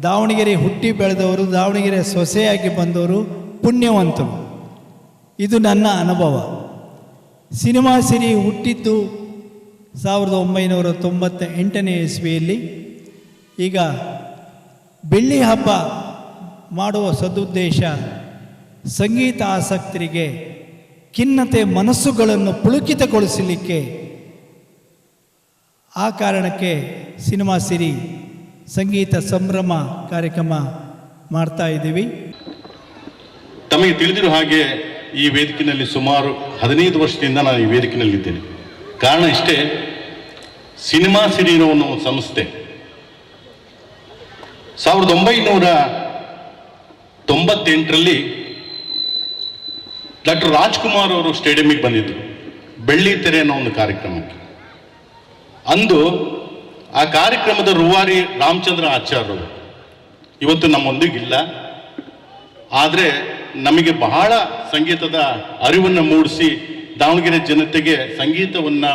ದಾವಣಗೆರೆ ಹುಟ್ಟಿ ಬೆಳೆದವರು, ದಾವಣಗೆರೆ ಸೊಸೆಯಾಗಿ ಬಂದವರು ಪುಣ್ಯವಂತರು. ಇದು ನನ್ನ ಅನುಭವ. ಸಿನಿಮಾ ಸಿರಿ ಹುಟ್ಟಿದ್ದು 1998ನೇ ಇಸ್ವಿಯಲ್ಲಿ. ಈಗ ಬೆಳ್ಳಿ ಹಬ್ಬ ಮಾಡುವ ಸದುದ್ದೇಶ ಸಂಗೀತ ಆಸಕ್ತರಿಗೆ ಖಿನ್ನತೆ ಮನಸ್ಸುಗಳನ್ನು ಪುಳುಕಿತಗೊಳಿಸಲಿಕ್ಕೆ. ಆ ಕಾರಣಕ್ಕೆ ಸಿನಿಮಾ ಸಿರಿ ಸಂಗೀತ ಸಂಭ್ರಮ ಕಾರ್ಯಕ್ರಮ ಮಾಡ್ತಾ ಇದ್ದೀವಿ. ತಮಗೆ ತಿಳಿದಿರೋ ಹಾಗೆ ಈ ವೇದಿಕೆಯಲ್ಲಿ ಸುಮಾರು 15 ವರ್ಷದಿಂದ ನಾನು ಈ ವೇದಿಕೆಯಲ್ಲಿದ್ದೇನೆ. ಕಾರಣ ಇಷ್ಟೇ, ಸಿನಿಮಾ ಸಿರಿ ಅನ್ನೋ ಸಂಸ್ಥೆ 1998ರಲ್ಲಿ ಡಾಕ್ಟರ್ ರಾಜ್ಕುಮಾರ್ ಅವರು ಸ್ಟೇಡಿಯಂಗೆ ಬಂದಿದ್ದರು ಬೆಳ್ಳಿ ತೆರೆ ಅನ್ನೋ ಒಂದು ಕಾರ್ಯಕ್ರಮಕ್ಕೆ. ಅಂದು ಆ ಕಾರ್ಯಕ್ರಮದ ರೂವಾರಿ ರಾಮಚಂದ್ರ ಆಚಾರ್ಯರು ಇವತ್ತು ನಮ್ಮೊಂದಿಗಿಲ್ಲ. ಆದರೆ ನಮಗೆ ಬಹಳ ಸಂಗೀತದ ಅರಿವನ್ನು ಮೂಡಿಸಿ ದಾವಣಗೆರೆ ಜನತೆಗೆ ಸಂಗೀತವನ್ನು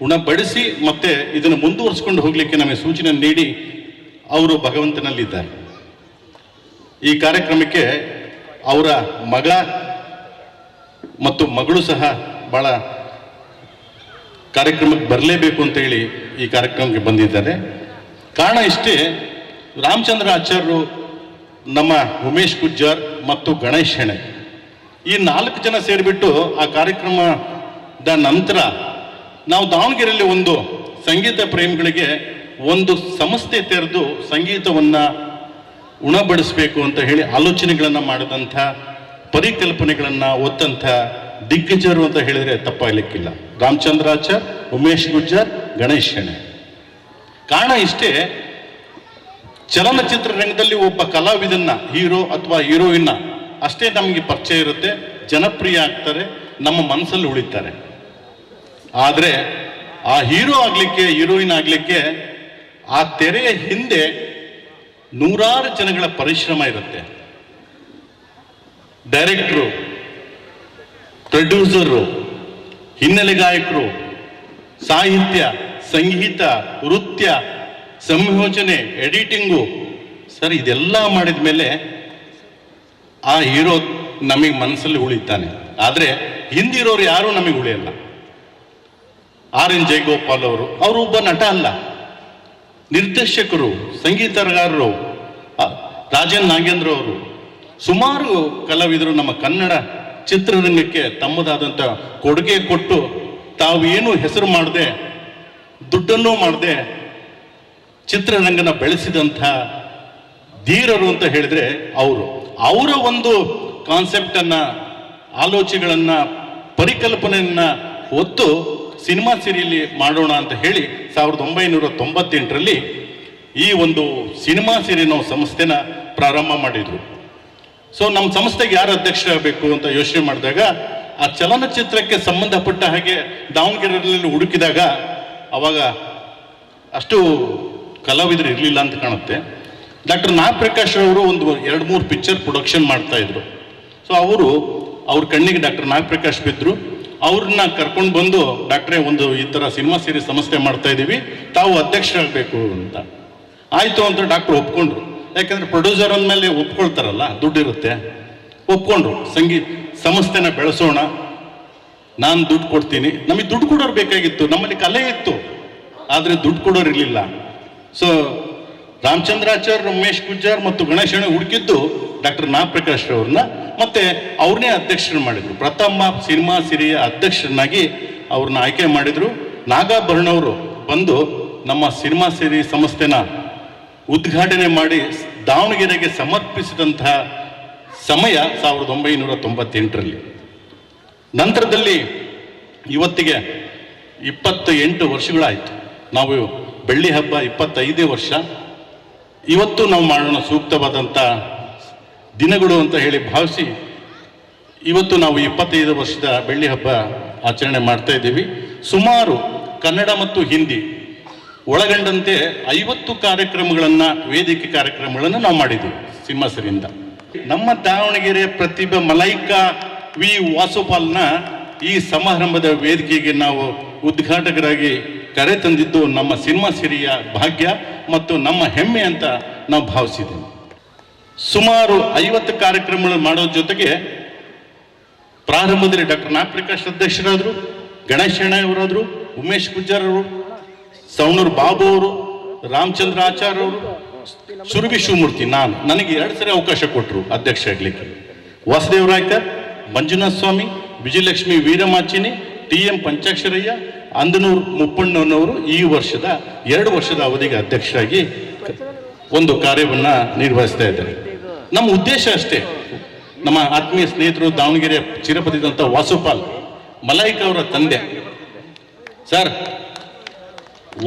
ಉಣಬಡಿಸಿ ಮತ್ತೆ ಇದನ್ನು ಮುಂದುವರಿಸ್ಕೊಂಡು ಹೋಗಲಿಕ್ಕೆ ನಮಗೆ ಸೂಚನೆ ನೀಡಿ ಅವರು ಭಗವಂತನಲ್ಲಿದ್ದಾರೆ. ಈ ಕಾರ್ಯಕ್ರಮಕ್ಕೆ ಅವರ ಮಗ ಮತ್ತು ಮಗಳು ಸಹ ಭಾಳ ಕಾರ್ಯಕ್ರಮಕ್ಕೆ ಬರಲೇಬೇಕು ಅಂತ ಹೇಳಿ ಈ ಕಾರ್ಯಕ್ರಮಕ್ಕೆ ಬಂದಿದ್ದಾರೆ. ಕಾರಣ ಇಷ್ಟೇ, ರಾಮಚಂದ್ರ ಆಚಾರ್ಯರು, ನಮ್ಮ ಉಮೇಶ್ ಗುಜ್ಜಾರ್ ಮತ್ತು ಗಣೇಶ್ ಹೆಣೆ ಈ 4 ಜನ ಸೇರಿಬಿಟ್ಟು ಆ ಕಾರ್ಯಕ್ರಮದ ನಂತರ ನಾವು ದಾವಣಗೆರೆಯಲ್ಲಿ ಒಂದು ಸಂಗೀತ ಪ್ರೇಮಿಗಳಿಗೆ ಒಂದು ಸಂಸ್ಥೆ ತೆರೆದು ಸಂಗೀತವನ್ನು ಉಣಬಡಿಸಬೇಕು ಅಂತ ಹೇಳಿ ಆಲೋಚನೆಗಳನ್ನು ಮಾಡಿದಂಥ, ಪರಿಕಲ್ಪನೆಗಳನ್ನು ಒತ್ತಂಥ ದಿಗ್ಗಜರು ಅಂತ ಹೇಳಿದರೆ ತಪ್ಪಾಗಲಿಕ್ಕಿಲ್ಲ. ರಾಮಚಂದ್ರಾಚಾರ್, ಉಮೇಶ್ ಗುಜ್ಜಾರ್, ಗಣೇಶ್ ಹೆಣೆ. ಕಾರಣ ಇಷ್ಟೇ, ಚಲನಚಿತ್ರ ರಂಗದಲ್ಲಿ ಒಬ್ಬ ಕಲಾವಿದನ್ನ, ಹೀರೋ ಅಥವಾ ಹೀರೋಯಿನ್ನ ಅಷ್ಟೇ ನಮಗೆ ಪರಿಚಯ ಇರುತ್ತೆ, ಜನಪ್ರಿಯ ಆಗ್ತಾರೆ, ನಮ್ಮ ಮನಸ್ಸಲ್ಲಿ ಉಳಿತಾರೆ. ಆದರೆ ಆ ಹೀರೋ ಆಗಲಿಕ್ಕೆ, ಹೀರೋಯಿನ್ ಆಗಲಿಕ್ಕೆ ಆ ತೆರೆಯ ಹಿಂದೆ ನೂರಾರು ಜನಗಳ ಪರಿಶ್ರಮ ಇರುತ್ತೆ. ಡೈರೆಕ್ಟ್ರು, ಪ್ರೊಡ್ಯೂಸರು, ಹಿನ್ನೆಲೆ ಗಾಯಕರು, ಸಾಹಿತ್ಯ, ಸಂಗೀತ, ನೃತ್ಯ, ಸಂಯೋಜನೆ, ಎಡಿಟಿಂಗು, ಸರ್ ಇದೆಲ್ಲ ಮಾಡಿದ ಮೇಲೆ ಆ ಹೀರೋ ನಮಗೆ ಮನಸ್ಸಲ್ಲಿ ಉಳಿತಾನೆ. ಆದರೆ ಹಿಂದಿರೋರು ಯಾರೂ ನಮಗೆ ಉಳಿಯಲ್ಲ. RN ಜಯಗೋಪಾಲ್ ಅವರು ಒಬ್ಬ ನಟ ಅಲ್ಲ, ನಿರ್ದೇಶಕರು, ಸಂಗೀತಗಾರರು, ರಾಜನ್ ನಾಗೇಂದ್ರ ಅವರು, ಸುಮಾರು ಕಲಾವಿದರು ನಮ್ಮ ಕನ್ನಡ ಚಿತ್ರರಂಗಕ್ಕೆ ತಮ್ಮದಾದಂಥ ಕೊಡುಗೆ ಕೊಟ್ಟು ತಾವು ಏನು ಹೆಸರು ಮಾಡದೆ, ದುಡ್ಡನ್ನೂ ಮಾಡದೆ ಚಿತ್ರರಂಗನ ಬೆಳೆಸಿದಂಥ ಧೀರರು ಅಂತ ಹೇಳಿದ್ರೆ ಅವರ ಒಂದು ಕಾನ್ಸೆಪ್ಟನ್ನು, ಆಲೋಚನೆಗಳನ್ನು, ಪರಿಕಲ್ಪನೆಯನ್ನು ಹೊತ್ತು ಸಿನಿಮಾ ಸಿರಿಯಲ್ಲಿ ಮಾಡೋಣ ಅಂತ ಹೇಳಿ 1998ರಲ್ಲಿ ಈ ಒಂದು ಸಿನಿಮಾ ಸಿರಿ ಅನ್ನೋ ಸಂಸ್ಥೆನ ಪ್ರಾರಂಭ ಮಾಡಿದರು. ಸೊ ನಮ್ಮ ಸಂಸ್ಥೆಗೆ ಯಾರು ಅಧ್ಯಕ್ಷರಾಗಬೇಕು ಅಂತ ಯೋಚನೆ ಮಾಡಿದಾಗ ಆ ಚಲನಚಿತ್ರಕ್ಕೆ ಸಂಬಂಧಪಟ್ಟ ಹಾಗೆ ದಾವಣಗೆರೆಯಲ್ಲಿ ಹುಡುಕಿದಾಗ ಅವಾಗ ಅಷ್ಟು ಕಲಾವಿದರು ಇರಲಿಲ್ಲ ಅಂತ ಕಾಣುತ್ತೆ. ಡಾಕ್ಟರ್ ನಾಗಪ್ರಕಾಶ್ ಅವರು ಒಂದು 2-3 ಪಿಕ್ಚರ್ ಪ್ರೊಡಕ್ಷನ್ ಮಾಡ್ತಾ ಇದ್ರು. ಸೊ ಅವ್ರ ಕಣ್ಣಿಗೆ ಡಾಕ್ಟರ್ ನಾಗಪ್ರಕಾಶ್ ಬಿದ್ದರು. ಅವ್ರನ್ನ ಕರ್ಕೊಂಡು ಬಂದು, ಡಾಕ್ಟ್ರೇ ಒಂದು ಈ ಥರ ಸಿನಿಮಾ ಸಿರಿ ಸಂಸ್ಥೆ ಮಾಡ್ತಾ ಇದ್ದೀವಿ, ತಾವು ಅಧ್ಯಕ್ಷರಾಗಬೇಕು ಅಂತ. ಆಯಿತು ಅಂತ ಡಾಕ್ಟ್ರು ಒಪ್ಕೊಂಡ್ರು. ಯಾಕಂದರೆ ಪ್ರೊಡ್ಯೂಸರ್ ಅಂದಮೇಲೆ ಒಪ್ಕೊಳ್ತಾರಲ್ಲ, ದುಡ್ಡಿರುತ್ತೆ. ಒಪ್ಕೊಂಡ್ರು, ಸಂಸ್ಥೆನ ಬೆಳೆಸೋಣ, ನಾನು ದುಡ್ಡು ಕೊಡ್ತೀನಿ. ನಮಗೆ ದುಡ್ಡು ಕೊಡೋರು ಬೇಕಾಗಿತ್ತು, ನಮ್ಮಲ್ಲಿ ಕಲೆ ಇತ್ತು, ಆದರೆ ದುಡ್ಡು ಕೊಡೋರು ಇರಲಿಲ್ಲ. ಸೊ ರಾಮಚಂದ್ರಾಚಾರ್ಯ, ಉಮೇಶ್ ಗುಜ್ಜಾರ್ ಮತ್ತು ಗಣೇಶ್ ಹೆಣೆ ಹುಡುಕಿದ್ದು ಡಾಕ್ಟರ್ ನಾಗಪ್ರಕಾಶ್ ಅವ್ರನ್ನ, ಮತ್ತೆ ಅವ್ರನ್ನೇ ಅಧ್ಯಕ್ಷರು ಮಾಡಿದರು. ಪ್ರಥಮ ಸಿನಿಮಾ ಸಿರಿಯ ಅಧ್ಯಕ್ಷರನ್ನಾಗಿ ಅವ್ರನ್ನ ಆಯ್ಕೆ ಮಾಡಿದರು. ನಾಗಾಭರಣವರು ಬಂದು ನಮ್ಮ ಸಿನಿಮಾ ಸಿರಿ ಸಂಸ್ಥೆನ ಉದ್ಘಾಟನೆ ಮಾಡಿ ದಾವಣಗೆರೆಗೆ ಸಮರ್ಪಿಸಿದಂತಹ ಸಮಯ 1998ರಲ್ಲಿ. ನಂತರದಲ್ಲಿ ಇವತ್ತಿಗೆ 28 ವರ್ಷಗಳಾಯಿತು. ನಾವು ಬೆಳ್ಳಿ ಹಬ್ಬ 25ನೇ ವರ್ಷ. ಇವತ್ತು ನಾವು ಮಾಡೋಣ ಸೂಕ್ತವಾದಂಥ ದಿನಗಳು ಅಂತ ಹೇಳಿ ಭಾವಿಸಿ ಇವತ್ತು ನಾವು 25 ವರ್ಷದ ಬೆಳ್ಳಿ ಹಬ್ಬ ಆಚರಣೆ ಮಾಡ್ತಾ ಇದ್ದೀವಿ. ಸುಮಾರು ಕನ್ನಡ ಮತ್ತು ಹಿಂದಿ ಒಳಗೊಂಡಂತೆ 50 ಕಾರ್ಯಕ್ರಮಗಳನ್ನು, ವೇದಿಕೆ ಕಾರ್ಯಕ್ರಮಗಳನ್ನು ನಾವು ಮಾಡಿದ್ದೀವಿ ಸಿನಿಮಾ ಸಿರಿಯಿಂದ. ನಮ್ಮ ದಾವಣಗೆರೆ ಪ್ರತಿಭೆ ಮಲೈಕಾ ವಿ ವಾಸುಪಾಲ್ನ ಈ ಸಮಾರಂಭದ ವೇದಿಕೆಗೆ ನಾವು ಉದ್ಘಾಟಕರಾಗಿ ಕರೆ ತಂದಿದ್ದು ನಮ್ಮ ಸಿನಿಮಾ ಸಿರಿಯ ಭಾಗ್ಯ. ಮತ್ತು ನಮ್ಮ ಹೆಮ್ಮೆ ಅಂತ ನಾವು ಭಾವಿಸಿದ್ದೀವಿ. ಸುಮಾರು 50 ಕಾರ್ಯಕ್ರಮಗಳು ಮಾಡೋದ್ರ ಜೊತೆಗೆ ಪ್ರಾರಂಭದಲ್ಲಿ ಡಾಕ್ಟರ್ ನಾಪ್ರಕಾಶ್ ಅಧ್ಯಕ್ಷರಾದರು, ಗಣೇಶ್ ಅವರಾದರು, ಉಮೇಶ್ ಗುಜ್ಜರ್ ಅವರು, ಸವಣೂರು ಬಾಬು ಅವರು, ರಾಮಚಂದ್ರ ಆಚಾರ್ ಅವರು, ಸುರಭಿ ಶಿವಮೂರ್ತಿ, ನನಗೆ 2 ಸರಿ ಅವಕಾಶ ಕೊಟ್ಟರು ಅಧ್ಯಕ್ಷ ಆಗಲಿಕ್ಕೆ. ವಾಸುದೇವ ರಾಯ್ಕರ್, ಮಂಜುನಾಥ ಸ್ವಾಮಿ, ವಿಜಯಲಕ್ಷ್ಮಿ ವೀರಮಾಚಿನಿ, TM ಪಂಚಾಕ್ಷರಯ್ಯ, ಅಂದನೂರು ಮುಪ್ಪಣ್ಣನವರು ಈ 2 ವರ್ಷದ ಅವಧಿಗೆ ಅಧ್ಯಕ್ಷರಾಗಿ ಒಂದು ಕಾರ್ಯವನ್ನು ನಿರ್ವಹಿಸ್ತಾ ಇದ್ದಾರೆ. ನಮ್ಮ ಉದ್ದೇಶ ಅಷ್ಟೇ. ನಮ್ಮ ಆತ್ಮೀಯ ಸ್ನೇಹಿತರು ದಾವಣಗೆರೆ ಚಿರಪತಿದಂಥ ವಾಸುಪಾಲ್ ಮಲಾಯಿಕ ಅವರ ತಂದೆ ಸರ್,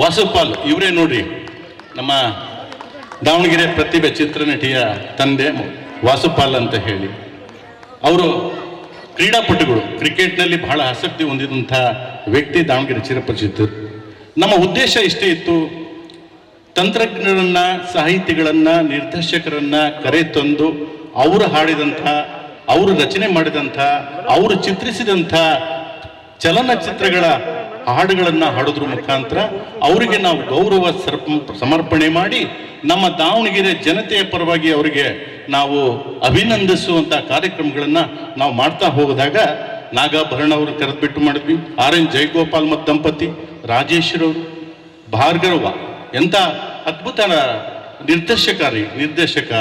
ವಾಸುಪಾಲ್ ಇವರೇ ನೋಡ್ರಿ, ನಮ್ಮ ದಾವಣಗೆರೆ ಪ್ರತಿಭೆ ಚಿತ್ರನಟಿಯ ತಂದೆ ವಾಸುಪಾಲ್ ಅಂತ ಹೇಳಿ. ಅವರು ಕ್ರೀಡಾಪಟುಗಳು, ಕ್ರಿಕೆಟ್ನಲ್ಲಿ ಬಹಳ ಆಸಕ್ತಿ ಹೊಂದಿದಂಥ ವ್ಯಕ್ತಿ, ದಾವಣಗೆರೆ ಚಿರಪರಿಚಿತರು. ನಮ್ಮ ಉದ್ದೇಶ ಇಷ್ಟೇ ಇತ್ತು, ತಂತ್ರಜ್ಞರನ್ನ, ಸಾಹಿತಿಗಳನ್ನ, ನಿರ್ದೇಶಕರನ್ನ ಕರೆ ತಂದು ಅವರು ಹಾಡಿದಂಥ, ಅವರು ರಚನೆ ಮಾಡಿದಂಥ, ಅವರು ಚಿತ್ರಿಸಿದಂಥ ಚಲನಚಿತ್ರಗಳ ಹಾಡುಗಳನ್ನು ಹಾಡೋದ್ರ ಮುಖಾಂತರ ಅವರಿಗೆ ನಾವು ಗೌರವ ಸಮರ್ಪಣೆ ಮಾಡಿ ನಮ್ಮ ದಾವಣಗೆರೆ ಜನತೆಯ ಪರವಾಗಿ ಅವರಿಗೆ ನಾವು ಅಭಿನಂದಿಸುವಂಥ ಕಾರ್ಯಕ್ರಮಗಳನ್ನು ನಾವು ಮಾಡ್ತಾ ಹೋದಾಗ ನಾಗಾಭರಣ ಅವರು ಕರೆದುಬಿಟ್ಟು ಮಾಡಿದ್ವಿ. RN ಜಯಗೋಪಾಲ್ ಮತ್ತು ದಂಪತಿ, ರಾಜೇಶ್ವರವರು, ಭಾರ್ಗವ, ಎಂಥ ಅದ್ಭುತ ನಿರ್ದೇಶಕ,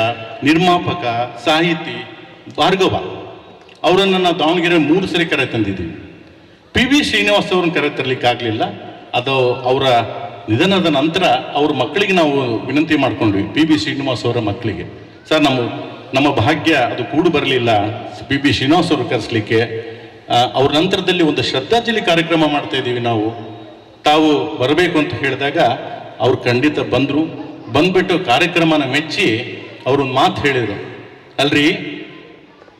ನಿರ್ಮಾಪಕ, ಸಾಹಿತಿ ಭಾರ್ಗವ ಅವರನ್ನು ನಾವು ದಾವಣಗೆರೆ 3 ಸರಿ ಕರೆ ತಂದಿದ್ದೀವಿ. PV ಶ್ರೀನಿವಾಸ್ ಅವ್ರನ್ನ ಕರೆ ತರಲಿಕ್ಕಾಗಲಿಲ್ಲ. ಅದು ಅವರ ನಿಧನದ ನಂತರ ಅವ್ರ ಮಕ್ಕಳಿಗೆ ನಾವು ವಿನಂತಿ ಮಾಡ್ಕೊಂಡ್ವಿ, PV ಶ್ರೀನಿವಾಸ್ ಅವರ ಮಕ್ಕಳಿಗೆ, ಸರ್ ನಮ್ಮ ಭಾಗ್ಯ ಅದು ಕೂಡು ಬರಲಿಲ್ಲ PV ಶ್ರೀನಿವಾಸ್ ಅವರು ಕರೆಸಲಿಕ್ಕೆ. ಅವ್ರ ನಂತರದಲ್ಲಿ ಒಂದು ಶ್ರದ್ಧಾಂಜಲಿ ಕಾರ್ಯಕ್ರಮ ಮಾಡ್ತಾ ಇದ್ದೀವಿ ನಾವು, ತಾವು ಬರಬೇಕು ಅಂತ ಹೇಳಿದಾಗ ಅವ್ರು ಖಂಡಿತ ಬಂದ್ಬಿಟ್ಟು ಕಾರ್ಯಕ್ರಮನ ಮೆಚ್ಚಿ ಅವರು ಮಾತು ಹೇಳಿದರು, ಅಲ್ರಿ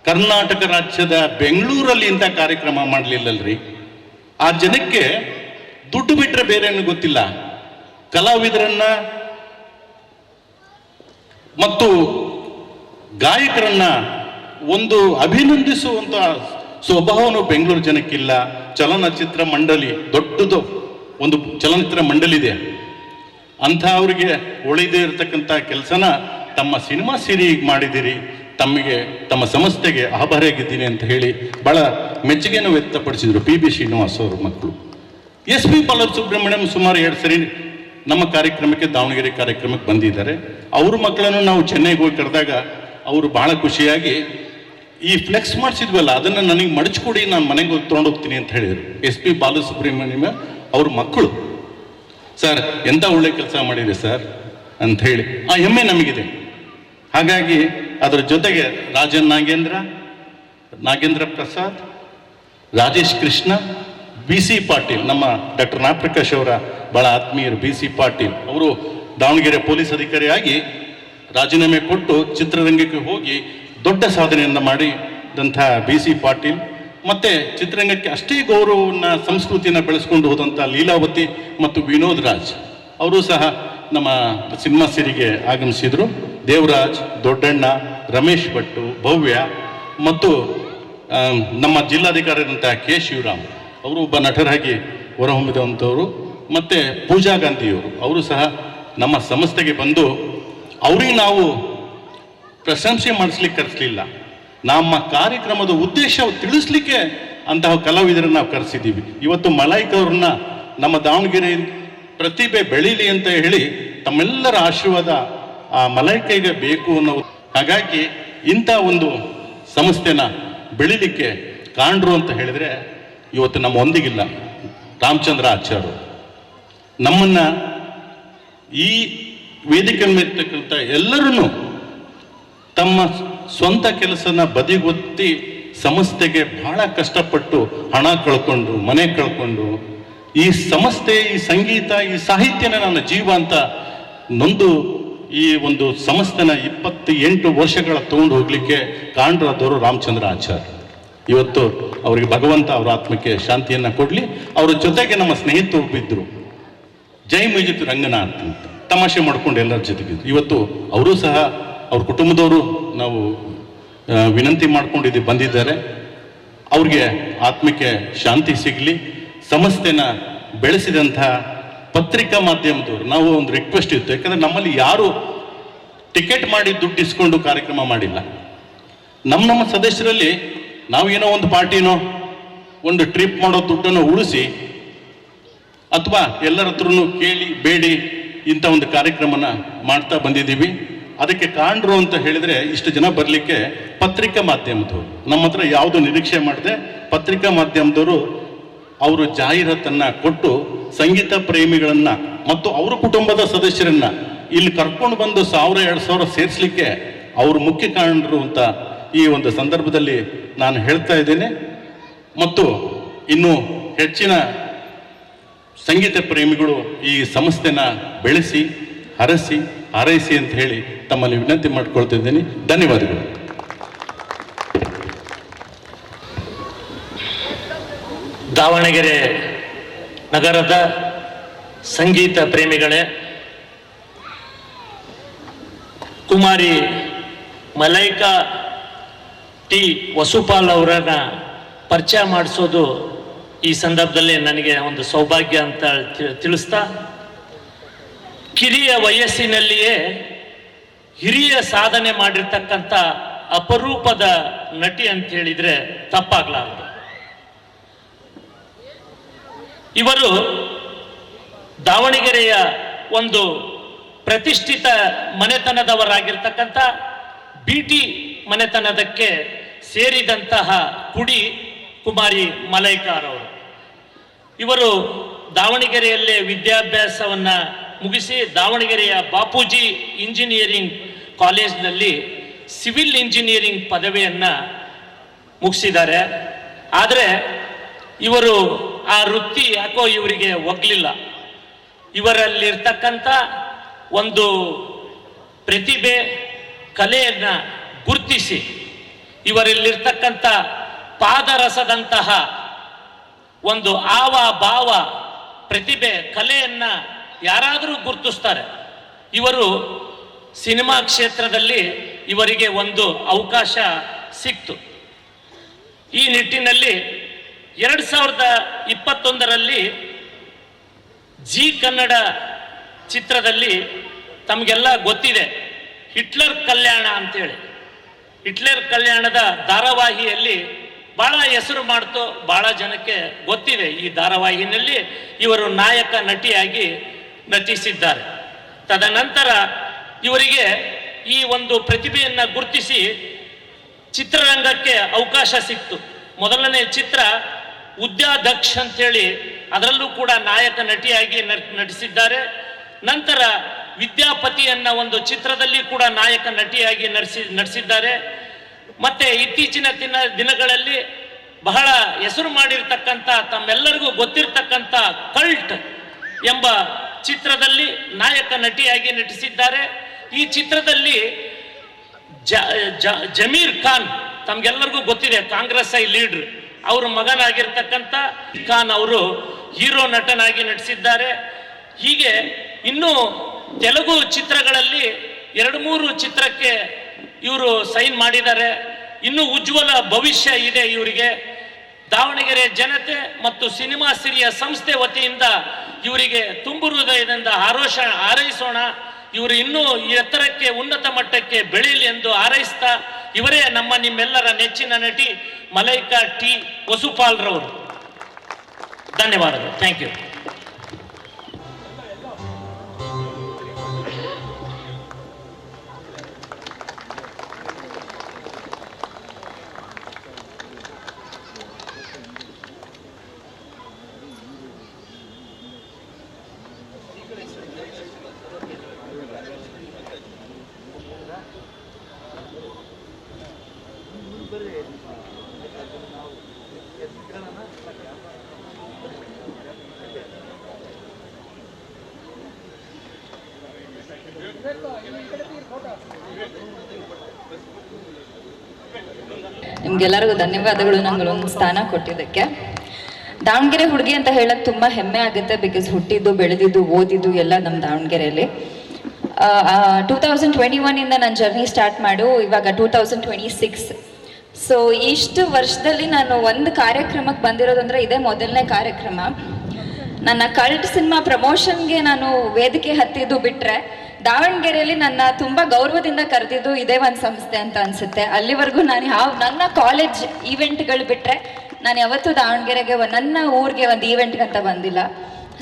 ಕರ್ನಾಟಕ ರಾಜ್ಯದ ಬೆಂಗಳೂರಲ್ಲಿ ಇಂಥ ಕಾರ್ಯಕ್ರಮ ಮಾಡಲಿಲ್ಲಲ್ರಿ, ಆ ಜನಕ್ಕೆ ದುಡ್ಡು ಬಿಟ್ಟರೆ ಬೇರೆ ಏನು ಗೊತ್ತಿಲ್ಲ, ಕಲಾವಿದರನ್ನ ಮತ್ತು ಗಾಯಕರನ್ನ ಒಂದು ಅಭಿನಂದಿಸುವಂತ ಸ್ವಭಾವನು ಬೆಂಗಳೂರು ಜನಕ್ಕಿಲ್ಲ. ಚಲನಚಿತ್ರ ಮಂಡಳಿ, ದೊಡ್ಡದು ಒಂದು ಚಲನಚಿತ್ರ ಮಂಡಳಿ ಇದೆ, ಅಂಥ ಅವರಿಗೆ ಉಳಿದೇ ಇರತಕ್ಕಂಥ ಕೆಲಸನ ತಮ್ಮ ಸಿನಿಮಾ ಸಿರಿಗೆ ಮಾಡಿದ್ದೀರಿ, ತಮ್ಮ ಸಂಸ್ಥೆಗೆ ಆಭಾರಿಯಾಗಿದ್ದೀನಿ ಅಂತ ಹೇಳಿ ಬಹಳ ಮೆಚ್ಚುಗೆಯನ್ನು ವ್ಯಕ್ತಪಡಿಸಿದರು PV ಶ್ರೀನಿವಾಸ್ ಅವ್ರ ಮಕ್ಕಳು. SP ಬಾಲಸುಬ್ರಹ್ಮಣ್ಯಂ ಸುಮಾರು 2 ಸರಿ ನಮ್ಮ ಕಾರ್ಯಕ್ರಮಕ್ಕೆ, ದಾವಣಗೆರೆ ಕಾರ್ಯಕ್ರಮಕ್ಕೆ ಬಂದಿದ್ದಾರೆ. ಅವ್ರ ಮಕ್ಕಳನ್ನು ನಾವು ಚೆನ್ನೈಗೆ ಹೋಗಿ ಕರೆದಾಗ ಅವರು ಬಹಳ ಖುಷಿಯಾಗಿ ಈ ಫ್ಲೆಕ್ಸ್ ಮಾಡಿಸಿದ್ವಲ್ಲ ಅದನ್ನು ನನಗೆ ಮಡಚ್ಕೊಡಿ, ನಾನು ಮನೆಗೆ ಹೋಗಿ ತೊಗೊಂಡೋಗ್ತೀನಿ ಅಂತ ಹೇಳಿದರು. SP ಬಾಲಸುಬ್ರಹ್ಮಣ್ಯಂ ಅವ್ರ ಮಕ್ಕಳು, ಸರ್ ಎಂಥ ಒಳ್ಳೆ ಕೆಲಸ ಮಾಡಿದೆ ಸರ್ ಅಂತ ಹೇಳಿ ಆ ಹೆಮ್ಮೆ ನಮಗಿದೆ. ಹಾಗಾಗಿ ಅದರ ಜೊತೆಗೆ ರಾಜನ್ ನಾಗೇಂದ್ರ ಪ್ರಸಾದ್, ರಾಜೇಶ್ ಕೃಷ್ಣ, BC ಪಾಟೀಲ್, ನಮ್ಮ ಡಾಕ್ಟರ್ ನಾಪ್ರಕಾಶ್ ಅವರ ಬಹಳ ಆತ್ಮೀಯರು BC ಪಾಟೀಲ್ ಅವರು ದಾವಣಗೆರೆ ಪೊಲೀಸ್ ಅಧಿಕಾರಿಯಾಗಿ ರಾಜೀನಾಮೆ ಕೊಟ್ಟು ಚಿತ್ರರಂಗಕ್ಕೆ ಹೋಗಿ ದೊಡ್ಡ ಸಾಧನೆಯನ್ನು ಮಾಡಿದಂಥ BC ಪಾಟೀಲ್, ಮತ್ತೆ ಚಿತ್ರರಂಗಕ್ಕೆ ಅಷ್ಟೇ ಗೌರವವನ್ನು, ಸಂಸ್ಕೃತಿಯನ್ನು ಬೆಳೆಸ್ಕೊಂಡು ಹೋದಂಥ ಲೀಲಾವತಿ ಮತ್ತು ವಿನೋದ್ ರಾಜ್ ಅವರು ಸಹ ನಮ್ಮ ಸಿನಿಮಾ ಸಿರಿಗೆ ಆಗಮಿಸಿದರು. ದೇವರಾಜ್, ದೊಡ್ಡಣ್ಣ, ರಮೇಶ್ ಭಟ್ಟು, ಭವ್ಯ ಮತ್ತು ನಮ್ಮ ಜಿಲ್ಲಾಧಿಕಾರಿಯಾದಂಥ K ಶಿವರಾಮ್ ಅವರು ಒಬ್ಬ ನಟರಾಗಿ ಹೊರಹೊಮ್ಮಿದಂಥವರು, ಮತ್ತು ಪೂಜಾ ಗಾಂಧಿಯವರು ಅವರು ಸಹ ನಮ್ಮ ಸಂಸ್ಥೆಗೆ ಬಂದು, ಅವ್ರಿಗೆ ನಾವು ಪ್ರಶಂಸೆ ಮಾಡಿಸ್ಲಿಕ್ಕೆ ಕರೆಸಲಿಲ್ಲ, ನಮ್ಮ ಕಾರ್ಯಕ್ರಮದ ಉದ್ದೇಶ ತಿಳಿಸ್ಲಿಕ್ಕೆ ಅಂತಹ ಕಲಾವಿದರನ್ನು ನಾವು ಕರೆಸಿದ್ದೀವಿ. ಇವತ್ತು ಮಲಾಯಿಕ ಅವ್ರನ್ನ ನಮ್ಮ ದಾವಣಗೆರೆ ಪ್ರತಿಭೆ ಬೆಳೀಲಿ ಅಂತ ಹೇಳಿ ತಮ್ಮೆಲ್ಲರ ಆಶೀರ್ವಾದ ಆ ಮಲಾಯಿಕೆಗೆ ಬೇಕು ಅನ್ನೋದು. ಹಾಗಾಗಿ ಇಂಥ ಒಂದು ಸಂಸ್ಥೆನ ಬೆಳೀಲಿಕ್ಕೆ ಕಾರಣರು ಅಂತ ಹೇಳಿದ್ರೆ ಇವತ್ತು ನಮ್ಮ ಒಂದಿಗಿಲ್ಲ ರಾಮಚಂದ್ರ ಆಚಾರ್ಯರು. ನಮ್ಮನ್ನ ಈ ವೇದಿಕೆ ಮೇಲಿರ್ತಕ್ಕಂಥ ಎಲ್ಲರೂ ತಮ್ಮ ಸ್ವಂತ ಕೆಲಸನ ಬದಿಗೊತ್ತಿ ಸಂಸ್ಥೆಗೆ ಬಹಳ ಕಷ್ಟಪಟ್ಟು ಹಣ ಕಳ್ಕೊಂಡು, ಮನೆ ಕಳ್ಕೊಂಡು, ಈ ಸಂಸ್ಥೆ, ಈ ಸಂಗೀತ, ಈ ಸಾಹಿತ್ಯನ ನನ್ನ ಜೀವ ಅಂತ ನೊಂದು ಈ ಒಂದು ಸಂಸ್ಥೆನ 28 ವರ್ಷಗಳ ತಗೊಂಡು ಹೋಗ್ಲಿಕ್ಕೆ ಕಾರಣರಾದವರು ರಾಮಚಂದ್ರ ಆಚಾರ್ಯ. ಇವತ್ತು ಅವರಿಗೆ ಭಗವಂತ ಅವರ ಆತ್ಮಕ್ಕೆ ಶಾಂತಿಯನ್ನು ಕೊಡಲಿ. ಅವರ ಜೊತೆಗೆ ನಮ್ಮ ಸ್ನೇಹಿತರು ಬಿದ್ದರು, ಜೈ ಮ್ಯೂಜಿಕ್ ರಂಗನಾಥ್ ಅಂತ ತಮಾಷೆ ಮಾಡ್ಕೊಂಡು ಎಲ್ಲರ ಜೊತೆಗಿದ್ರು. ಇವತ್ತು ಅವರು ಸಹ ಅವ್ರ ಕುಟುಂಬದವರು ನಾವು ವಿನಂತಿ ಮಾಡ್ಕೊಂಡಿದ್ದು ಬಂದಿದ್ದಾರೆ. ಅವ್ರಿಗೆ ಆತ್ಮಕ್ಕೆ ಶಾಂತಿ ಸಿಗಲಿ. ಸಂಸ್ಥೆನ ಬೆಳೆಸಿದಂಥ ಪತ್ರಿಕಾ ಮಾಧ್ಯಮದವರು ನಾವು ಒಂದು ರಿಕ್ವೆಸ್ಟ್ ಇತ್ತು, ಯಾಕಂದ್ರೆ ನಮ್ಮಲ್ಲಿ ಯಾರು ಟಿಕೆಟ್ ಮಾಡಿ ದುಡ್ಡು ಇಸ್ಕೊಂಡು ಕಾರ್ಯಕ್ರಮ ಮಾಡಿಲ್ಲ. ನಮ್ಮ ಸದಸ್ಯರಲ್ಲಿ ನಾವೇನೋ ಒಂದು ಪಾರ್ಟಿನೋ ಒಂದು ಟ್ರಿಪ್ ಮಾಡೋ ದುಡ್ಡನ್ನು ಉಳಿಸಿ ಅಥವಾ ಎಲ್ಲರ ಹತ್ರನೂ ಕೇಳಿ ಬೇಡಿ ಇಂಥ ಒಂದು ಕಾರ್ಯಕ್ರಮನ ಮಾಡ್ತಾ ಬಂದಿದ್ದೀವಿ. ಅದಕ್ಕೆ ಕಾರಣರು ಅಂತ ಹೇಳಿದರೆ ಇಷ್ಟು ಜನ ಬರಲಿಕ್ಕೆ ಪತ್ರಿಕಾ ಮಾಧ್ಯಮದವರು. ನಮ್ಮ ಹತ್ರ ಯಾವುದು ನಿರೀಕ್ಷೆ ಮಾಡದೆ ಪತ್ರಿಕಾ ಮಾಧ್ಯಮದವರು ಅವರು ಜಾಹೀರಾತನ್ನು ಕೊಟ್ಟು ಸಂಗೀತ ಪ್ರೇಮಿಗಳನ್ನು ಮತ್ತು ಅವರ ಕುಟುಂಬದ ಸದಸ್ಯರನ್ನ ಇಲ್ಲಿ ಕರ್ಕೊಂಡು ಬಂದು 1000-2000 ಸೇರಿಸಲಿಕ್ಕೆ ಅವರು ಮುಖ್ಯ ಕಾರಣರು ಅಂತ ಈ ಒಂದು ಸಂದರ್ಭದಲ್ಲಿ ನಾನು ಹೇಳ್ತಾ ಇದ್ದೇನೆ. ಮತ್ತು ಇನ್ನೂ ಹೆಚ್ಚಿನ ಸಂಗೀತ ಪ್ರೇಮಿಗಳು ಈ ಸಂಸ್ಥೆನ ಬೆಳೆಸಿ ಹಾರೈಸಿ ಅಂತ ಹೇಳಿ ತಮ್ಮಲ್ಲಿ ವಿನಂತಿ ಮಾಡಿಕೊಳ್ತಿದ್ದೀನಿ. ಧನ್ಯವಾದಗಳು. ದಾವಣಗೆರೆ ನಗರದ ಸಂಗೀತ ಪ್ರೇಮಿಗಳೇ, ಕುಮಾರಿ ಮಲೈಕಾ ಟಿ ವಸುಪಾಲ್ ಅವರನ್ನ ಪರಿಚಯ ಮಾಡಿಸೋದು ಈ ಸಂದರ್ಭದಲ್ಲಿ ನನಗೆ ಒಂದು ಸೌಭಾಗ್ಯ ಅಂತ ತಿಳಿಸ್ತಾ, ಕಿರಿಯ ವಯಸ್ಸಿನಲ್ಲಿಯೇ ಹಿರಿಯ ಸಾಧನೆ ಮಾಡಿರ್ತಕ್ಕಂಥ ಅಪರೂಪದ ನಟಿ ಅಂತ ಹೇಳಿದರೆ ತಪ್ಪಾಗಲಾರದು. ಇವರು ದಾವಣಗೆರೆಯ ಒಂದು ಪ್ರತಿಷ್ಠಿತ ಮನೆತನದವರಾಗಿರ್ತಕ್ಕಂಥ BT ಮನೆತನದಕ್ಕೆ ಸೇರಿದಂತಹ ಕುಡಿ ಕುಮಾರಿ ಮಲೈಕಾರವರು. ಇವರು ದಾವಣಗೆರೆಯಲ್ಲೇ ವಿದ್ಯಾಭ್ಯಾಸವನ್ನು ಮುಗಿಸಿ ದಾವಣಗೆರೆಯ ಬಾಪೂಜಿ ಇಂಜಿನಿಯರಿಂಗ್ ಕಾಲೇಜ್ನಲ್ಲಿ ಸಿವಿಲ್ ಇಂಜಿನಿಯರಿಂಗ್ ಪದವಿಯನ್ನು ಮುಗಿಸಿದ್ದಾರೆ. ಆದರೆ ಇವರು ಆ ವೃತ್ತಿ ಯಾಕೋ ಇವರಿಗೆ ಒಗ್ಲಿಲ್ಲ. ಇವರಲ್ಲಿರ್ತಕ್ಕಂಥ ಒಂದು ಪ್ರತಿಭೆ ಕಲೆಯನ್ನು ಗುರುತಿಸಿ ಇವರಲ್ಲಿರ್ತಕ್ಕಂಥ ಪಾದರಸದಂತಹ ಒಂದು ಆವ ಭಾವ ಪ್ರತಿಭೆ ಕಲೆಯನ್ನು ಯಾರಾದರೂ ಗುರುತಿಸ್ತಾರೆ. ಇವರು ಸಿನಿಮಾ ಕ್ಷೇತ್ರದಲ್ಲಿ ಇವರಿಗೆ ಒಂದು ಅವಕಾಶ ಸಿಕ್ತು. ಈ ನಿಟ್ಟಿನಲ್ಲಿ 2021ರಲ್ಲಿ ಜಿ ಕನ್ನಡ ಚಿತ್ರದಲ್ಲಿ ತಮಗೆಲ್ಲ ಗೊತ್ತಿದೆ, ಹಿಟ್ಲರ್ ಕಲ್ಯಾಣ ಅಂತೇಳಿ. ಹಿಟ್ಲರ್ ಕಲ್ಯಾಣದ ಧಾರಾವಾಹಿಯಲ್ಲಿ ಭಾಳ ಹೆಸರು ಮಾಡ್ತು, ಭಾಳ ಜನಕ್ಕೆ ಗೊತ್ತಿದೆ. ಈ ಧಾರಾವಾಹಿನಲ್ಲಿ ಇವರು ನಾಯಕ ನಟಿಯಾಗಿ ನಟಿಸಿದ್ದಾರೆ. ತದನಂತರ ಇವರಿಗೆ ಈ ಒಂದು ಪ್ರತಿಭೆಯನ್ನು ಗುರುತಿಸಿ ಚಿತ್ರರಂಗಕ್ಕೆ ಅವಕಾಶ ಸಿಕ್ತು. ಮೊದಲನೇ ಚಿತ್ರ ಉದ್ಯಾಧ್ಯಕ್ಷ ಅಂತೇಳಿ, ಅದರಲ್ಲೂ ಕೂಡ ನಾಯಕ ನಟಿಯಾಗಿ ನಟಿಸಿದ್ದಾರೆ. ನಂತರ ವಿದ್ಯಾಪತಿ ಅನ್ನೋ ಒಂದು ಚಿತ್ರದಲ್ಲಿ ಕೂಡ ನಾಯಕ ನಟಿಯಾಗಿ ನಟಿಸಿದ್ದಾರೆ. ಮತ್ತೆ ಇತ್ತೀಚಿನ ದಿನಗಳಲ್ಲಿ ಬಹಳ ಹೆಸರು ಮಾಡಿರ್ತಕ್ಕಂಥ ತಮ್ಮೆಲ್ಲರಿಗೂ ಗೊತ್ತಿರ್ತಕ್ಕಂಥ ಕಲ್ಟ್ ಎಂಬ ಚಿತ್ರದಲ್ಲಿ ನಾಯಕ ನಟಿಯಾಗಿ ನಟಿಸಿದ್ದಾರೆ. ಈ ಚಿತ್ರದಲ್ಲಿ ಜಮೀರ್ ಖಾನ್ ತಮ್ಗೆಲ್ಲರಿಗೂ ಗೊತ್ತಿದೆ, ಕಾಂಗ್ರೆಸ್ ಲೀಡರ್, ಅವ್ರ ಮಗನಾಗಿರ್ತಕ್ಕಂಥ ಖಾನ್ ಅವರು ಹೀರೋ ನಟನಾಗಿ ನಟಿಸಿದ್ದಾರೆ. ಹೀಗೆ ಇನ್ನೂ ತೆಲುಗು ಚಿತ್ರಗಳಲ್ಲಿ 2-3 ಚಿತ್ರಕ್ಕೆ ಇವರು ಸೈನ್ ಮಾಡಿದ್ದಾರೆ. ಇನ್ನೂ ಉಜ್ವಲ ಭವಿಷ್ಯ ಇದೆ ಇವರಿಗೆ. ದಾವಣಗೆರೆ ಜನತೆ ಮತ್ತು ಸಿನಿಮಾ ಸಿರಿಯ ಸಂಸ್ಥೆ ವತಿಯಿಂದ ಇವರಿಗೆ ತುಂಬು ಹೃದಯದಿಂದ ಹಾರೈಸೋಣ. ಇವರು ಇನ್ನೂ ಎತ್ತರಕ್ಕೆ ಉನ್ನತ ಮಟ್ಟಕ್ಕೆ ಬೆಳೆಯಲಿ ಎಂದು ಹಾರೈಸ್ತಾ, ಇವರೇ ನಿಮ್ಮೆಲ್ಲರ ನೆಚ್ಚಿನ ನಟಿ ಮಲೈಕಾ ಟಿ ವಸುಪಾಲ್ರವರು. ಧನ್ಯವಾದಗಳು. Thank you. ನಿಮ್ಗೆಲ್ಲರಿಗೂ ಧನ್ಯವಾದಗಳು ನಂಗೊಂದು ಸ್ಥಾನ ಕೊಟ್ಟಿದ್ದಕ್ಕೆ. ದಾವಣಗೆರೆ ಹುಡುಗಿ ಅಂತ ಹೇಳಕ್ ತುಂಬಾ ಹೆಮ್ಮೆ ಆಗುತ್ತೆ. ಬಿಕಾಸ್ ಹುಟ್ಟಿದ್ದು ಬೆಳೆದಿದ್ದು ಓದಿದ್ದು ಎಲ್ಲ ನಮ್ಮ ದಾವಣಗೆರೆಯಲ್ಲಿ. 2021 ನಾನು ಜರ್ನಿ ಸ್ಟಾರ್ಟ್ ಮಾಡು ಇವಾಗ 2026. ಸೊ ಇಷ್ಟು ವರ್ಷದಲ್ಲಿ ನಾನು ಒಂದು ಕಾರ್ಯಕ್ರಮಕ್ಕೆ ಬಂದಿರೋದಂದ್ರೆ ಇದೇ ಮೊದಲನೇ ಕಾರ್ಯಕ್ರಮ. ನನ್ನ ಕಲ್ಟ್ ಸಿನಿಮಾ ಪ್ರಮೋಷನ್ಗೆ ನಾನು ವೇದಿಕೆ ಹತ್ತಿದ್ದು ಬಿಟ್ಟರೆ ದಾವಣಗೆರೆಯಲ್ಲಿ ನನ್ನ ತುಂಬ ಗೌರವದಿಂದ ಕರೆದಿದ್ದು ಇದೇ ಒಂದು ಸಂಸ್ಥೆ ಅಂತ ಅನಿಸುತ್ತೆ. ಅಲ್ಲಿವರೆಗೂ ನಾನು ನನ್ನ ಕಾಲೇಜ್ ಈವೆಂಟ್ಗಳು ಬಿಟ್ಟರೆ ನಾನು ಯಾವತ್ತೂ ದಾವಣಗೆರೆಗೆ ನನ್ನ ಊರಿಗೆ ಒಂದು ಈವೆಂಟ್ಗಂತ ಬಂದಿಲ್ಲ.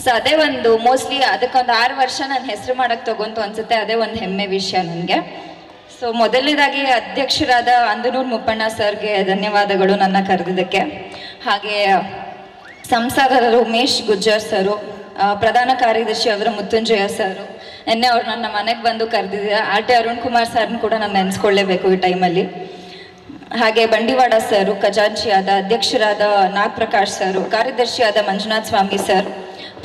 ಸೊ ಅದೇ ಒಂದು ಮೋಸ್ಟ್ಲಿ ಅದಕ್ಕೊಂದು 6 ವರ್ಷ ನಾನು ಹೆಸರು ಮಾಡೋಕ್ಕೆ ತಗೊಂತು ಅನಿಸುತ್ತೆ. ಅದೇ ಒಂದು ಹೆಮ್ಮೆ ವಿಷಯ ನನಗೆ. ಸೊ ಮೊದಲನೇದಾಗಿ ಅಧ್ಯಕ್ಷರಾದ ಅಂದನೂರು ಮುಪ್ಪಣ್ಣ ಸರ್ಗೆ ಧನ್ಯವಾದಗಳು ನನ್ನ ಕರೆದಿದ್ದಕ್ಕೆ. ಹಾಗೆ ಸಂಸದರು ಉಮೇಶ್ ಗುಜ್ಜರ್ ಸರು, ಪ್ರಧಾನ ಕಾರ್ಯದರ್ಶಿ ಅವರ ಮುತ್ತುಂಜಯ ಸರು, ನಿನ್ನೆ ಅವ್ರು ನನ್ನ ಮನೆಗೆ ಬಂದು ಕರೆದಿದ್ದಾರೆ. RT ಅರುಣ್ ಕುಮಾರ್ ಸರ್ನ ಕೂಡ ನಾನು ನೆನೆಸ್ಕೊಳ್ಳೇಬೇಕು ಈ ಟೈಮಲ್ಲಿ. ಹಾಗೆ ಬಂಡಿವಾಡ ಸರು, ಖಜಾಂಚಿಯಾದ ಅಧ್ಯಕ್ಷರಾದ ನಾಗಪ್ರಕಾಶ್ ಸರು, ಕಾರ್ಯದರ್ಶಿಯಾದ ಮಂಜುನಾಥ್ ಸ್ವಾಮಿ ಸರ್,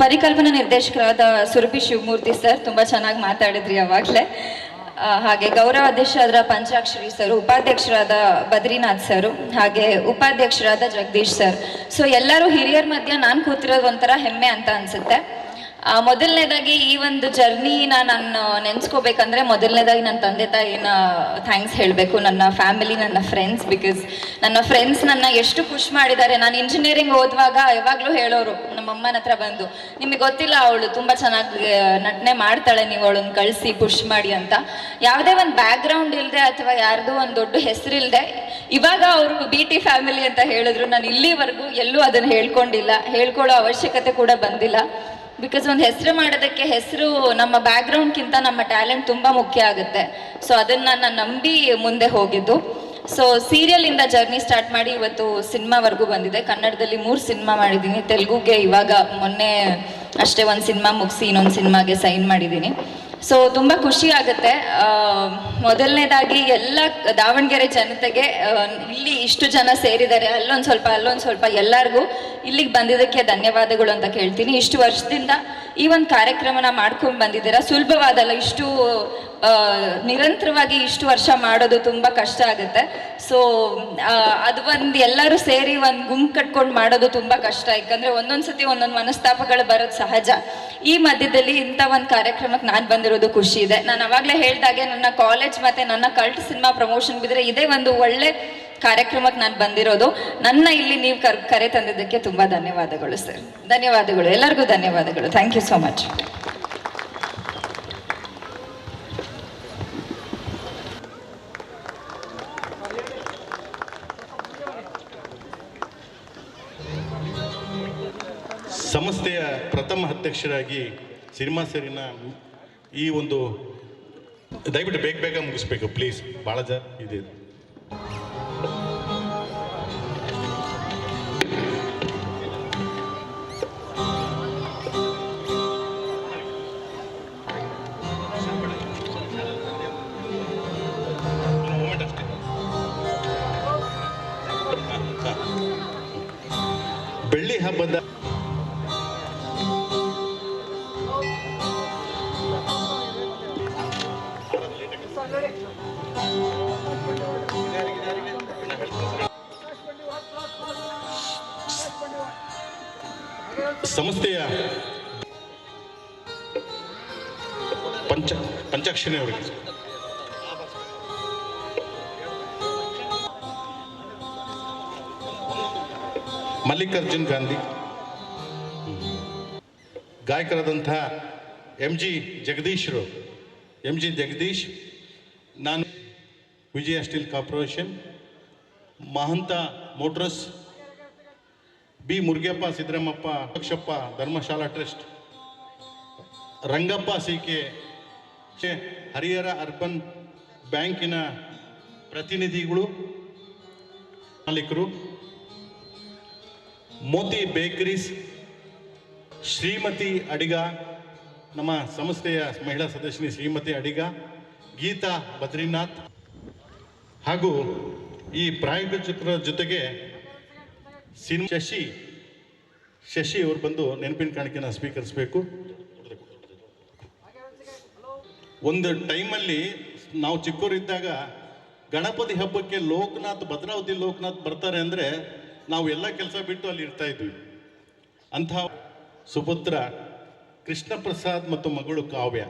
ಪರಿಕಲ್ಪನಾ ನಿರ್ದೇಶಕರಾದ ಸುರಭಿ ಶಿವಮೂರ್ತಿ ಸರ್, ತುಂಬ ಚೆನ್ನಾಗಿ ಮಾತಾಡಿದ್ರಿ ಯಾವಾಗಲೇ. ಹಾಗೆ ಗೌರವ ಅಧ್ಯಕ್ಷರಾದ ಪಂಚಾಕ್ಷರಿ ಸರ್, ಉಪಾಧ್ಯಕ್ಷರಾದ ಬದ್ರಿನಾಥ್ ಸರು, ಹಾಗೆ ಉಪಾಧ್ಯಕ್ಷರಾದ ಜಗದೀಶ್ ಸರ್. ಸೊ ಎಲ್ಲರೂ ಹಿರಿಯರ ಮಧ್ಯ ನಾನು ಕೂತಿರೋದು ಒಂಥರ ಹೆಮ್ಮೆ ಅಂತ ಅನಿಸುತ್ತೆ. ಮೊದಲನೇದಾಗಿ ಈ ಒಂದು ಜರ್ನಿನ ನಾನು ನೆನೆಸ್ಕೋಬೇಕಂದ್ರೆ ಮೊದಲನೇದಾಗಿ ನನ್ನ ತಂದೆ ತಾಯಿನ ಥ್ಯಾಂಕ್ಸ್ ಹೇಳಬೇಕು, ನನ್ನ ಫ್ಯಾಮಿಲಿ, ನನ್ನ ಫ್ರೆಂಡ್ಸ್. ಬಿಕಾಸ್ ನನ್ನ ಫ್ರೆಂಡ್ಸ್ ನನ್ನ ಎಷ್ಟು ಖುಷಿ ಮಾಡಿದ್ದಾರೆ. ನಾನು ಇಂಜಿನಿಯರಿಂಗ್ ಓದುವಾಗ ಯಾವಾಗಲೂ ಹೇಳೋರು ನಮ್ಮಮ್ಮನ ಹತ್ರ ಬಂದು, ನಿಮಗೆ ಗೊತ್ತಿಲ್ಲ ಅವಳು ತುಂಬ ಚೆನ್ನಾಗಿ ನಟನೆ ಮಾಡ್ತಾಳೆ, ನೀವು ಅವಳನ್ನು ಕಳಿಸಿ ಪುಷ್ ಮಾಡಿ ಅಂತ. ಯಾವುದೇ ಒಂದು ಬ್ಯಾಕ್ಗ್ರೌಂಡ್ ಇಲ್ಲದೆ ಅಥವಾ ಯಾರ್ದು ಒಂದು ದೊಡ್ಡ ಹೆಸರಿಲ್ಲದೆ ಇವಾಗ ಅವರು BT ಫ್ಯಾಮಿಲಿ ಅಂತ ಹೇಳಿದ್ರು. ನಾನು ಇಲ್ಲಿವರೆಗೂ ಎಲ್ಲೂ ಅದನ್ನು ಹೇಳ್ಕೊಂಡಿಲ್ಲ, ಹೇಳ್ಕೊಳ್ಳೋ ಅವಶ್ಯಕತೆ ಕೂಡ ಬಂದಿಲ್ಲ. ಬಿಕಾಸ್ ಒಂದು ಹೆಸರು ಮಾಡೋದಕ್ಕೆ ಹೆಸರು ನಮ್ಮ ಬ್ಯಾಕ್ಗ್ರೌಂಡ್ಗಿಂತ ನಮ್ಮ ಟ್ಯಾಲೆಂಟ್ ತುಂಬ ಮುಖ್ಯ ಆಗುತ್ತೆ. ಸೊ ಅದನ್ನು ನಾನು ನಂಬಿ ಮುಂದೆ ಹೋಗಿದ್ದು. ಸೊ ಸೀರಿಯಲಿಂದ ಜರ್ನಿ ಸ್ಟಾರ್ಟ್ ಮಾಡಿ ಇವತ್ತು ಸಿನಿಮಾವರೆಗೂ ಬಂದಿದೆ. ಕನ್ನಡದಲ್ಲಿ 3 ಸಿನಿಮಾ ಮಾಡಿದ್ದೀನಿ, ತೆಲುಗುಗೆ ಇವಾಗ ಮೊನ್ನೆ ಅಷ್ಟೇ ಒಂದು ಸಿನಿಮಾ ಮುಗಿಸಿ ಇನ್ನೊಂದು ಸಿನಿಮಾಗೆ ಸೈನ್ ಮಾಡಿದ್ದೀನಿ. ಸೊ ತುಂಬ ಖುಷಿ ಆಗುತ್ತೆ. ಮೊದಲನೇದಾಗಿ ಎಲ್ಲ ದಾವಣಗೆರೆ ಜನತೆಗೆ ಇಲ್ಲಿ ಇಷ್ಟು ಜನ ಸೇರಿದ್ದಾರೆ, ಅಲ್ಲೊಂದು ಸ್ವಲ್ಪ ಎಲ್ಲರಿಗೂ ಇಲ್ಲಿಗೆ ಬಂದಿದ್ದಕ್ಕೆ ಧನ್ಯವಾದಗಳು ಅಂತ ಕೇಳ್ತೀನಿ. ಇಷ್ಟು ವರ್ಷದಿಂದ ಈ ಒಂದು ಕಾರ್ಯಕ್ರಮನ ಮಾಡ್ಕೊಂಡು ಬಂದಿದ್ದೀರಾ, ಸುಲಭವಾದಲ್ಲ. ಇಷ್ಟು ನಿರಂತರವಾಗಿ ಇಷ್ಟು ವರ್ಷ ಮಾಡೋದು ತುಂಬ ಕಷ್ಟ ಆಗುತ್ತೆ. ಸೊ ಅದು ಒಂದು ಎಲ್ಲರೂ ಸೇರಿ ಒಂದು ಗುಂಪು ಕಟ್ಕೊಂಡು ಮಾಡೋದು ತುಂಬ ಕಷ್ಟ. ಯಾಕಂದರೆ ಒಂದೊಂದು ಸತಿ ಒಂದೊಂದು ಮನಸ್ತಾಪಗಳು ಬರೋದು ಸಹಜ. ಈ ಮಧ್ಯದಲ್ಲಿ ಇಂಥ ಒಂದು ಕಾರ್ಯಕ್ರಮಕ್ಕೆ ನಾನು ಬಂದಿರೋದು ಖುಷಿ ಇದೆ. ನಾನು ಅವಾಗಲೇ ಹೇಳಿದಾಗೆ ನನ್ನ ಕಾಲೇಜ್ ಮತ್ತು ನನ್ನ ಕಲ್ಟ್ ಸಿನಿಮಾ ಪ್ರಮೋಷನ್ ಬಿದ್ದರೆ ಇದೇ ಒಂದು ಒಳ್ಳೆ ಕಾರ್ಯಕ್ರಮಕ್ಕೆ ನಾನು ಬಂದಿರೋದು. ನನ್ನ ಇಲ್ಲಿ ನೀವು ಕರೆ ತಂದಿದ್ದಕ್ಕೆ ತುಂಬ ಧನ್ಯವಾದಗಳು ಸರ್. ಧನ್ಯವಾದಗಳು, ಎಲ್ಲರಿಗೂ ಧನ್ಯವಾದಗಳು. Thank you so much. ಸಂಸ್ಥೆಯ ಪ್ರಥಮ ಅಧ್ಯಕ್ಷರಾಗಿ ಸಿನಿಮಾ ಸೇರಿನ ಈ ಒಂದು ದಯವಿಟ್ಟು ಬೇಗ ಮುಗಿಸ್ಬೇಕು ಪ್ಲೀಸ್, ಭಾಳ ಇದೆ. ಬೆಳ್ಳಿ ಹಬ್ಬದ ಸಂಸ್ಥೆಯ ಪಂಚಾಕ್ಷರಿ ಅವರಿಗೆ ಮಲ್ಲಿಕಾರ್ಜುನ್ ಗಾಂಧಿ, ಗಾಯಕರಾದಂತಹ MG ಜಗದೀಶ್, ನಾನು Vijaya steel corporation, Mahanta motors, B Murugappa, Siddaramappa, Lakshappa, Dharmashala trust, Rangappa CK, Harihara urban ಬ್ಯಾಂಕಿನ ಪ್ರತಿನಿಧಿಗಳು, ಮಾಲೀಕರು, ಮೋತಿ ಬೇಕರೀಸ್, ಶ್ರೀಮತಿ ಅಡಿಗ, ನಮ್ಮ ಸಂಸ್ಥೆಯ ಮಹಿಳಾ ಸದಸ್ಯನಿ ಶ್ರೀಮತಿ ಅಡಿಗ, ಗೀತಾ ಬದ್ರಿನಾಥ್, ಹಾಗೂ ಈ ಪ್ರಾಯೋಜಕರ ಜೊತೆಗೆ ಶಶಿ ಅವರು ಬಂದು ನೆನಪಿನ ಕಾಣಿಕೆನ ಸ್ವೀಕರಿಸಬೇಕು. ಒಂದು ಟೈಮಲ್ಲಿ ನಾವು ಚಿಕ್ಕವರಿದ್ದಾಗ ಗಣಪತಿ ಹಬ್ಬಕ್ಕೆ ಭದ್ರಾವತಿ ಲೋಕನಾಥ್ ಬರ್ತಾರೆ ಅಂದರೆ ನಾವು ಎಲ್ಲ ಕೆಲಸ ಬಿಟ್ಟು ಅಲ್ಲಿ ಇರ್ತಾ ಇದ್ವಿ. ಅಂಥ ಸುಪುತ್ರ ಕೃಷ್ಣ ಪ್ರಸಾದ್ ಮತ್ತು ಮಗಳು ಕಾವ್ಯ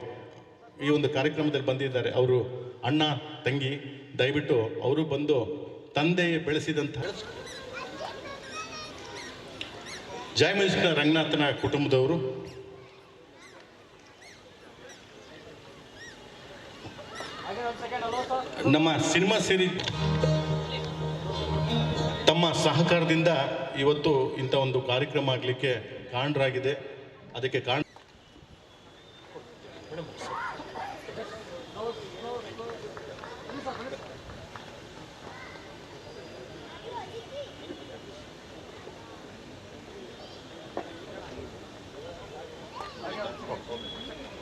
ಈ ಒಂದು ಕಾರ್ಯಕ್ರಮದಲ್ಲಿ ಬಂದಿದ್ದಾರೆ. ಅವರು ಅಣ್ಣ ತಂಗಿ, ದಯವಿಟ್ಟು ಅವರು ಬಂದು ತಂದೆ ಬೆಳೆಸಿದಂಥ ಜಯಮಂಜಿಕ ರಂಗನಾಥನ ಕುಟುಂಬದವರು, ನಮ್ಮ ಸಿನಿಮಾ ಸೇರಿ ತಮ್ಮ ಸಹಕಾರದಿಂದ ಇವತ್ತು ಇಂಥ ಒಂದು ಕಾರ್ಯಕ್ರಮ ಆಗಲಿಕ್ಕೆ ಕಾರಣರಾಗಿದೆ. ಅದಕ್ಕೆ ಕಾರಣ